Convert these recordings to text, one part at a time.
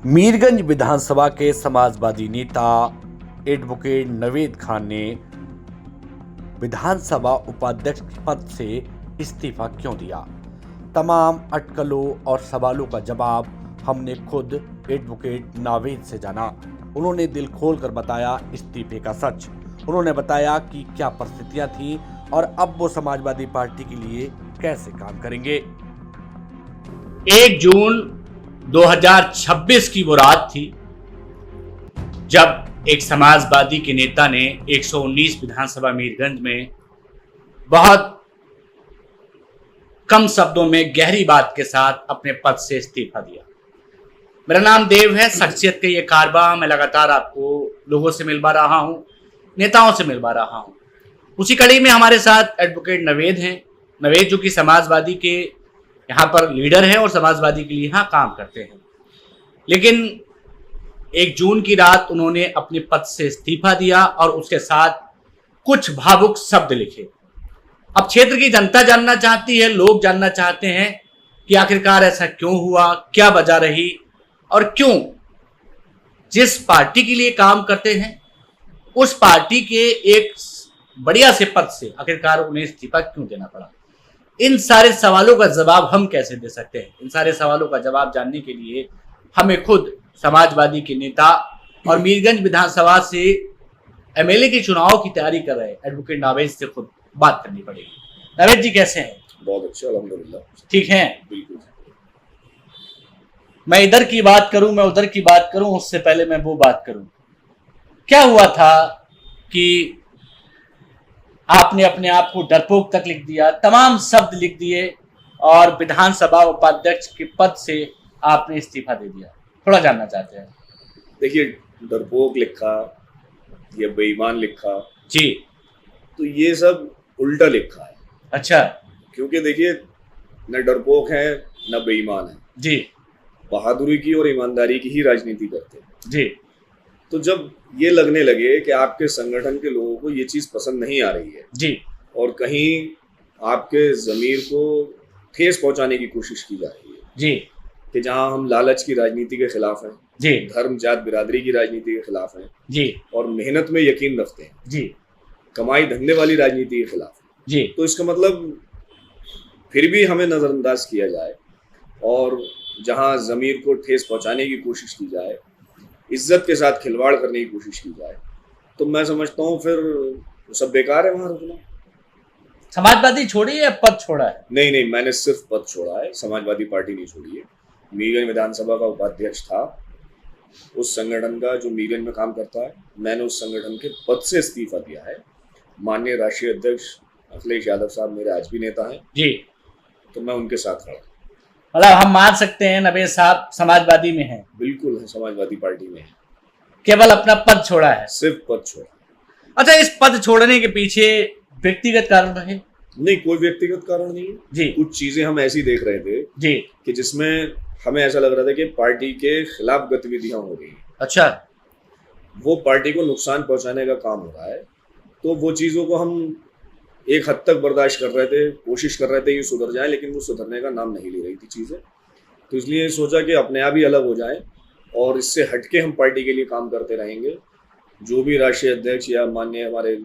मीरगंज विधानसभा के समाजवादी नेता एडवोकेट नवेद खान ने विधानसभा उपाध्यक्ष पद से इस्तीफा क्यों दिया? तमाम अटकलों और सवालों का जवाब हमने खुद एडवोकेट नावेद से जाना। उन्होंने दिल खोलकर बताया इस्तीफे का सच। उन्होंने बताया कि क्या परिस्थितियां थीं और अब वो समाजवादी पार्टी के लिए कैसे काम करेंगे। 1 जून 2026 की वो रात थी जब एक समाजवादी के नेता ने 119 विधानसभा मीरगंज में बहुत कम शब्दों में गहरी बात के साथ अपने पद से इस्तीफा दिया। मेरा नाम देव है, शख्सियत का ये कारबा। मैं लगातार आपको लोगों से मिलवा रहा हूँ, नेताओं से मिलवा रहा हूँ। उसी कड़ी में हमारे साथ एडवोकेट नवेद हैं। नवेद जो कि समाजवादी के यहाँ पर लीडर है और समाजवादी के लिए यहाँ काम करते हैं, लेकिन 1 जून की रात उन्होंने अपने पद से इस्तीफा दिया और उसके साथ कुछ भावुक शब्द लिखे। अब क्षेत्र की जनता जानना चाहती है, लोग जानना चाहते हैं कि आखिरकार ऐसा क्यों हुआ, क्या वजह रही और क्यों जिस पार्टी के लिए काम करते हैं उस पार्टी के एक बढ़िया से पद से आखिरकार उन्हें इस्तीफा क्यों देना पड़ा। इन सारे सवालों का जवाब हम कैसे दे सकते हैं? इन सारे सवालों का जवाब जानने के लिए हमें खुद समाजवादी के नेता और मीरगंज विधानसभा से एमएलए के चुनाव की तैयारी कर रहे एडवोकेट नावेद से खुद बात करनी पड़ेगी। नावेद जी कैसे हैं? बहुत अच्छा, अल्हम्दुलिल्लाह। ठीक हैं? बिल्कुल। मैं इधर की बात करूं, मैं उधर की बात करूं, उससे पहले मैं वो बात करूं। क्या हुआ था कि आपने अपने आप को डरपोक तक लिख दिया, तमाम शब्द लिख दिए और विधानसभा उपाध्यक्ष के पद से आपने इस्तीफा दे दिया? थोड़ा जानना चाहते हैं। देखिए, डरपोक लिखा या बेईमान लिखा जी, तो ये सब उल्टा लिखा है। अच्छा क्योंकि देखिए, न डरपोक है न बेईमान है, जी बहादुरी की और ईमानदारी की ही राजनीति करते हैं। जी तो जब ये लगने लगे कि आपके संगठन के लोगों को ये चीज़ पसंद नहीं आ रही है जी और कहीं आपके ज़मीर को ठेस पहुंचाने की कोशिश की जा रही है जी कि जहां हम लालच की राजनीति के खिलाफ हैं, जी धर्म जात बिरादरी की राजनीति के खिलाफ हैं जी और मेहनत में यकीन रखते हैं, जी कमाई धंधे वाली राजनीति के खिलाफ हैं, जी तो इसका मतलब फिर भी हमें नज़रअंदाज किया जाए और जहां ज़मीर को ठेस पहुंचाने की कोशिश की जाए, इज्जत के साथ खिलवाड़ करने की कोशिश की जाए, तो मैं समझता हूँ फिर सब बेकार है वहाँ रुकना। समाजवादी छोड़ी है या पद छोड़ा है? नहीं, मैंने सिर्फ पद छोड़ा है, समाजवादी पार्टी नहीं छोड़ी है। मीरगंज विधानसभा का उपाध्यक्ष था उस संगठन का जो मीरगंज में काम करता है। मैंने उस संगठन के पद से इस्तीफा दिया है। माननीय राष्ट्रीय अध्यक्ष अखिलेश यादव साहब मेरे आज भी नेता हैं, जी, तो मैं उनके साथ खड़ा हूं। मतलब हम मान सकते हैं नवेद साहब समाजवादी में हैं? बिल्कुल है, समाजवादी पार्टी में है, केवल अपना पद छोड़ा है? सिर्फ पद छोड़ा। अच्छा, इस पद छोड़ने के पीछे व्यक्तिगत कारण रहे? नहीं, कोई व्यक्तिगत कारण नहीं है जी। कुछ चीजें हम ऐसी देख रहे थे जी कि जिसमें हमें ऐसा लग रहा था कि पार्टी के खिलाफ गतिविधियां हो रही हैं, अच्छा वो पार्टी को नुकसान पहुंचाने का काम हो रहा है। तो वो चीज़ों को हम एक हद तक बर्दाश्त कर रहे थे, कोशिश कर रहे थे कि सुधर जाए, लेकिन वो सुधरने का नाम नहीं ले रही थी चीज़ें। तो इसलिए सोचा कि अपने आप ही अलग हो जाएं और इससे हटके हम पार्टी के लिए काम करते रहेंगे। जो भी राष्ट्रीय अध्यक्ष या माननीय हमारे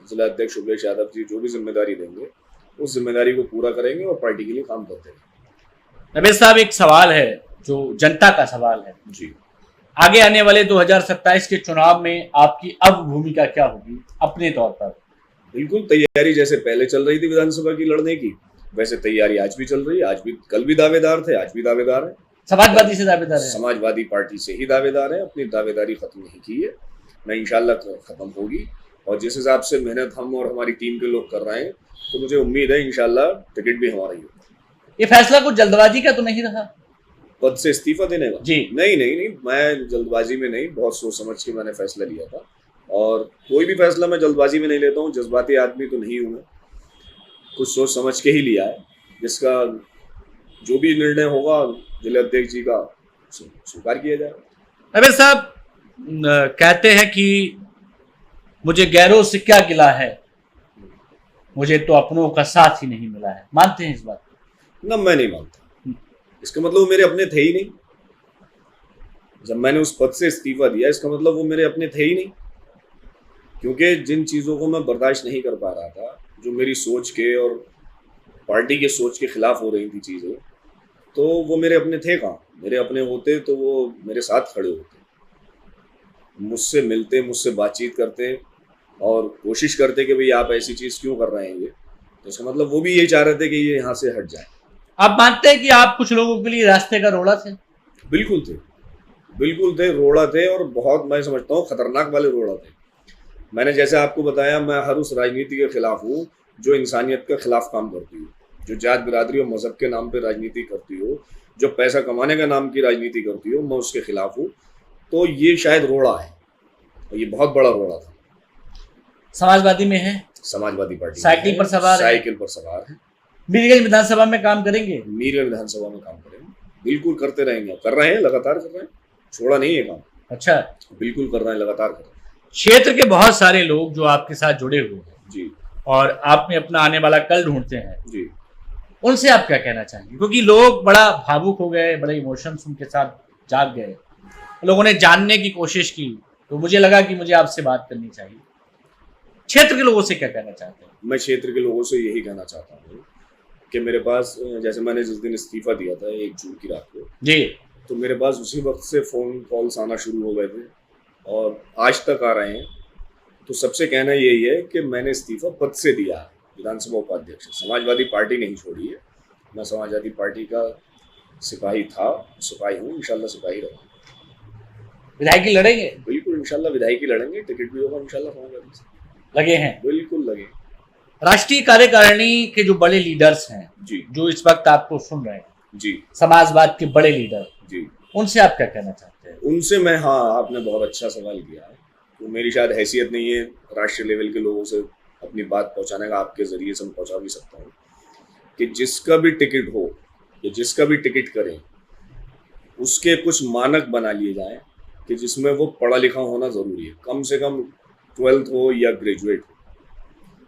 जिला अध्यक्ष उमेश यादव जी जो भी जिम्मेदारी देंगे, उस जिम्मेदारी को पूरा करेंगे और पार्टी के लिए काम करते रहेंगे। नवेद साहब, एक सवाल है जो जनता का सवाल है। जी, आगे आने वाले 2027 के चुनाव में आपकी अब भूमिका क्या होगी अपने तौर पर? बिल्कुल तैयारी जैसे पहले चल रही थी विधानसभा की लड़ने की, वैसे तैयारी आज भी चल रही है। आज भी, कल भी दावेदार थे, आज भी दावेदार है। समाजवादी से दावेदार है? समाजवादी पार्टी से ही दावेदार है, अपनी दावेदारी खत्म नहीं की है, न इंशाल्लाह खत्म होगी। और जिस हिसाब से मेहनत हम और हमारी टीम के लोग कर रहे हैं, तो मुझे उम्मीद है इंशाल्लाह टिकट भी हमारा ही होगा। ये फैसला कुछ जल्दबाजी का तो नहीं रहा पद से इस्तीफा देने का? जी नहीं, मैं जल्दबाजी में नहीं, बहुत सोच समझ के मैंने फैसला लिया था। और कोई भी फैसला मैं जल्दबाजी में नहीं लेता हूँ, जज्बाती आदमी तो नहीं हूँ मैं, कुछ सोच समझ के ही लिया है। जिसका जो भी निर्णय होगा जिला अध्यक्ष जी का स्वीकार किया जाएगा। नवेद साहब कहते हैं कि मुझे गैरों से क्या गिला है, मुझे तो अपनों का साथ ही नहीं मिला है। मानते हैं इस बात को? ना, मैं नहीं मानता। इसका मतलब मेरे अपने थे ही नहीं। जब मैंने उस पद से इस्तीफा दिया, इसका मतलब वो मेरे अपने थे ही नहीं, क्योंकि जिन चीज़ों को मैं बर्दाश्त नहीं कर पा रहा था, जो मेरी सोच के और पार्टी के सोच के खिलाफ हो रही थी चीज़ें, तो वो मेरे अपने थे कहाँ। मेरे अपने होते तो वो मेरे साथ खड़े होते, मुझसे मिलते, मुझसे बातचीत करते और कोशिश करते कि भाई आप ऐसी चीज़ क्यों कर रहे हैं ये। तो इसका मतलब वो भी यही चाह रहे थे कि ये यहाँ से हट जाए। आप मानते हैं कि आप कुछ लोगों के लिए रास्ते का रोड़ा थे? बिल्कुल थे, बिल्कुल थे, रोड़ा थे, और बहुत मैं समझता हूँ खतरनाक वाले रोड़ा थे। मैंने जैसे आपको बताया, मैं हर उस राजनीति के खिलाफ हूँ जो इंसानियत के खिलाफ काम करती हो, जो जात बिरादरी और मजहब के नाम पे राजनीति करती हो, जो पैसा कमाने का नाम की राजनीति करती हो, मैं उसके खिलाफ हूँ। तो ये शायद रोड़ा है, और ये बहुत बड़ा रोड़ा था। समाजवादी में है, समाजवादी पार्टी साइकिल पर सवार है, साइकिल पर सवार है, मीरगंज विधानसभा में काम करेंगे? मीरगंज विधानसभा में काम करेंगे, बिल्कुल करते रहेंगे, कर रहे हैं, लगातार कर रहे हैं, छोड़ा नहीं है काम। अच्छा, बिल्कुल कर रहे हैं, लगातार कर रहे हैं। क्षेत्र के बहुत सारे लोग जो आपके साथ जुड़े हुए हैं जी और आप में अपना आने वाला कल ढूंढते हैं, जी। उनसे आप क्या कहना चाहेंगे? क्योंकि लोग बड़ा भावुक हो गए, बड़े इमोशंस उनके साथ जाग गए, लोगों ने जानने की कोशिश की, तो मुझे लगा कि मुझे आपसे बात करनी चाहिए। क्षेत्र के लोगों से क्या कहना चाहते हैं? मैं क्षेत्र के लोगों से यही कहना चाहता हूँ कि मेरे पास, जैसे मैंने जिस दिन इस्तीफा दिया था 1 जून की रात को, जी, तो मेरे पास उसी वक्त से फ़ोन कॉल्स आना शुरू हो गए थे और आज तक आ रहे हैं। तो सबसे कहना यही है कि मैंने इस्तीफा पद से दिया है, विधानसभा उपाध्यक्ष। समाजवादी पार्टी नहीं छोड़ी है, मैं समाजवादी पार्टी का सिपाही था, सिपाही हूँ, इंशाल्लाह सिपाही रहूँगा। विधायकी लड़ेंगे? बिल्कुल इंशाल्लाह विधायकी लड़ेंगे, टिकट भी होगा इंशाल्लाह समाजवादी से। लगे हैं? बिल्कुल लगे। राष्ट्रीय कार्यकारिणी के जो बड़े लीडर्स हैं, जी जो इस वक्त आपको सुन रहे हैं, जी समाजवाद के बड़े लीडर, जी, उनसे आप क्या कहना चाहते हैं? उनसे मैं, हाँ, आपने बहुत अच्छा सवाल किया है। तो मेरी शायद हैसियत नहीं है राष्ट्रीय लेवल के लोगों से अपनी बात पहुंचाने का, आपके ज़रिए से मैं पहुंचा भी सकता हूँ कि जिसका भी टिकट हो या जिसका भी टिकट करें, उसके कुछ मानक बना लिए जाएं कि जिसमें वो पढ़ा लिखा होना ज़रूरी है, कम से कम 12th हो या ग्रेजुएट हो,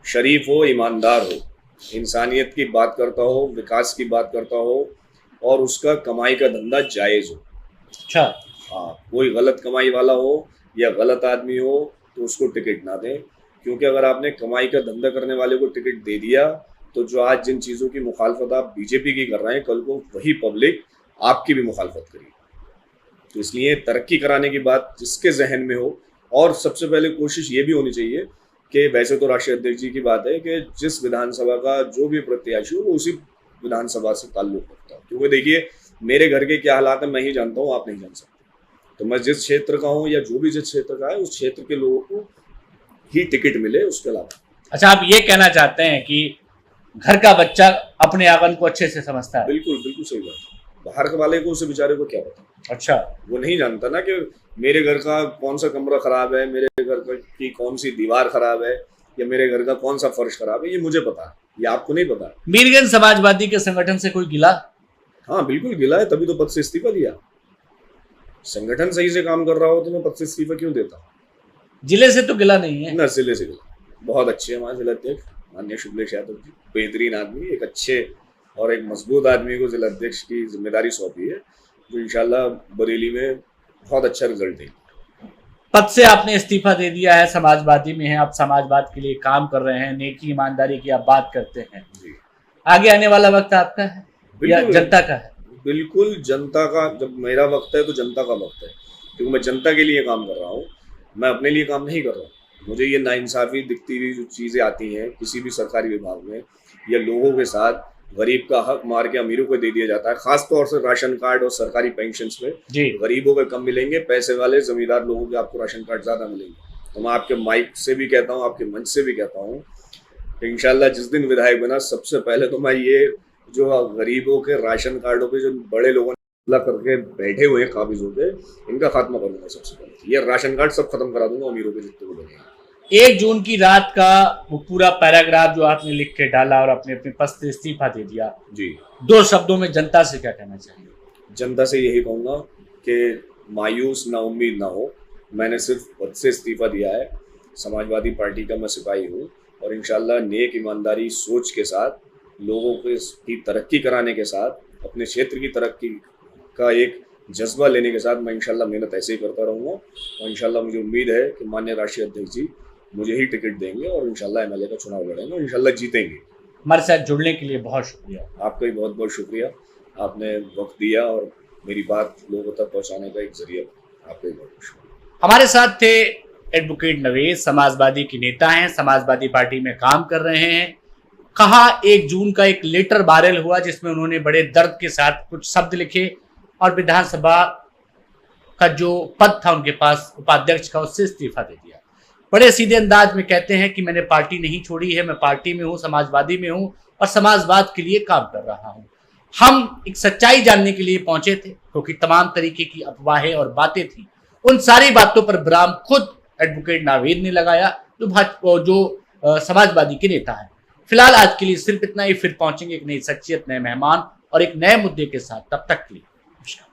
शरीफ हो, ईमानदार हो, इंसानियत की बात करता हो, विकास की बात करता हो, और उसका कमाई का धंधा जायज़ हो। अच्छा, हाँ, कोई गलत कमाई वाला हो या गलत आदमी हो तो उसको टिकट ना दें, क्योंकि अगर आपने कमाई का धंधा करने वाले को टिकट दे दिया तो जो आज जिन चीज़ों की मुखालफत आप बीजेपी की कर रहे हैं, कल को वही पब्लिक आपकी भी मुखालफत करेगी। तो इसलिए तरक्की कराने की बात जिसके जहन में हो, और सबसे पहले कोशिश ये भी होनी चाहिए कि वैसे तो राष्ट्रीय अध्यक्ष जी की बात है कि जिस विधानसभा का जो भी प्रत्याशी हो वो उसी विधानसभा से ताल्लुक रखता है, क्योंकि देखिए मेरे घर के क्या हालात है मैं ही जानता हूँ, आप नहीं जान सकते। तो मैं जिस क्षेत्र का हूँ या जो भी जिस क्षेत्र का है, उस क्षेत्र के लोगों को ही टिकट मिले, उसके अलावा। अच्छा, आप ये कहना चाहते हैं कि घर का बच्चा अपने आंगन को अच्छे से समझता है? बिल्कुल बिल्कुल सही बात। बाहर के वाले को, उसे बेचारे को क्या पता। अच्छा, वो नहीं जानता ना कि मेरे घर का कौन सा कमरा खराब है, मेरे घर की कौन सी दीवार खराब है, या मेरे घर का कौन सा फर्श खराब है, ये मुझे पता है, ये आपको नहीं पता। मीरगंज समाजवादी के संगठन से कोई गिला? हाँ बिल्कुल गिला है, तभी तो पद से इस्तीफा दिया। संगठन सही से काम कर रहा हो तो मैं पद से इस्तीफा क्यों देता? जिले से तो गिला नहीं है? ना, जिले से गिला। बहुत अच्छे हमारे जिला अध्यक्ष माननीय शुक्लेश यादव जी, बेहतरीन आदमी, एक अच्छे और एक मजबूत आदमी को जिला अध्यक्ष की जिम्मेदारी सौंपी है, जो इंशाल्लाह बरेली में बहुत अच्छा रिजल्ट देंगे। पद से आपने इस्तीफा दे दिया है, समाजवादी में है, आप समाजवाद के लिए काम कर रहे हैं, नेकी ईमानदारी की आप बात करते हैं, जी। आगे आने वाला वक्त आपका है या जनता का है? बिल्कुल जनता का। जब मेरा वक्त है तो जनता का वक्त है, क्योंकि मैं जनता के लिए काम कर रहा हूँ, मैं अपने लिए काम नहीं कर रहा हूँ। मुझे ये नाइंसाफ़ी दिखती हुई जो चीज़ें आती हैं किसी भी सरकारी विभाग में, या लोगों के साथ गरीब का हक मार के अमीरों को दे दिया जाता है, खास तौर से राशन कार्ड और सरकारी पेंशन्स में जी, गरीबों के कम मिलेंगे, पैसे वाले जमींदार लोगों के आपको राशन कार्ड ज़्यादा मिलेंगे। तो मैं आपके माइक से भी कहता हूँ, आपके मंच से भी कहता हूँ कि इंशाल्लाह जिस दिन विधायक बना, सबसे पहले तो मैं ये जो गरीबों के राशन कार्डों पे जो बड़े लोगों ने करके बैठे हुए हैं काबिज होके, इनका खात्मा करूंगा। सबसे पहले ये राशन कार्ड सब खत्म करा दूंगा अमीरों के जितने को बने। 1 जून की रात का वो पूरा पैराग्राफ जो आपने लिख के डाला और अपने अपने पद से इस्तीफा दे दिया, जी, 2 शब्दों में जनता से क्या कहना चाहिए? जनता से यही कहूँगा कि मायूस ना, उम्मीद ना हो। मैंने सिर्फ पद से इस्तीफा दिया है, समाजवादी पार्टी का मैं सिपाही हूँ, और इंशाल्लाह नेक ईमानदारी सोच के साथ, लोगों की तरक्की कराने के साथ, अपने क्षेत्र की तरक्की का एक जज्बा लेने के साथ मैं इंशाल्लाह मेहनत ऐसे ही करता रहूँगा और इंशाल्लाह मुझे उम्मीद है कि माननीय राष्ट्रीय अध्यक्ष जी मुझे ही टिकट देंगे और इंशाल्लाह एमएलए का चुनाव लड़ेंगे और इंशाल्लाह जीतेंगे। हमारे साथ जुड़ने के लिए बहुत शुक्रिया। आपका भी बहुत बहुत शुक्रिया, आपने वक्त दिया और मेरी बात लोगों तक पहुँचाने का एक जरिया बना। आपका भी बहुत बहुत शुक्रिया। हमारे साथ थे एडवोकेट नवेद, समाजवादी के नेता हैं, समाजवादी पार्टी में काम कर रहे हैं। कहा 1 जून का एक लेटर वायरल हुआ जिसमें उन्होंने बड़े दर्द के साथ कुछ शब्द लिखे और विधानसभा का जो पद था उनके पास उपाध्यक्ष का, उससे इस्तीफा दे दिया। बड़े सीधे अंदाज में कहते हैं कि मैंने पार्टी नहीं छोड़ी है, मैं पार्टी में हूँ, समाजवादी में हूँ और समाजवाद के लिए काम कर रहा हूँ। हम एक सच्चाई जानने के लिए पहुंचे थे क्योंकि तमाम तरीके की अफवाहें और बातें थी। उन सारी बातों पर विराम खुद एडवोकेट नावेद ने लगाया जो समाजवादी के नेता हैं। फिलहाल आज के लिए सिर्फ इतना ही, फिर पहुंचेंगे एक नई शख्सियत, नए मेहमान और एक नए मुद्दे के साथ। तब तक के लिए नमस्कार।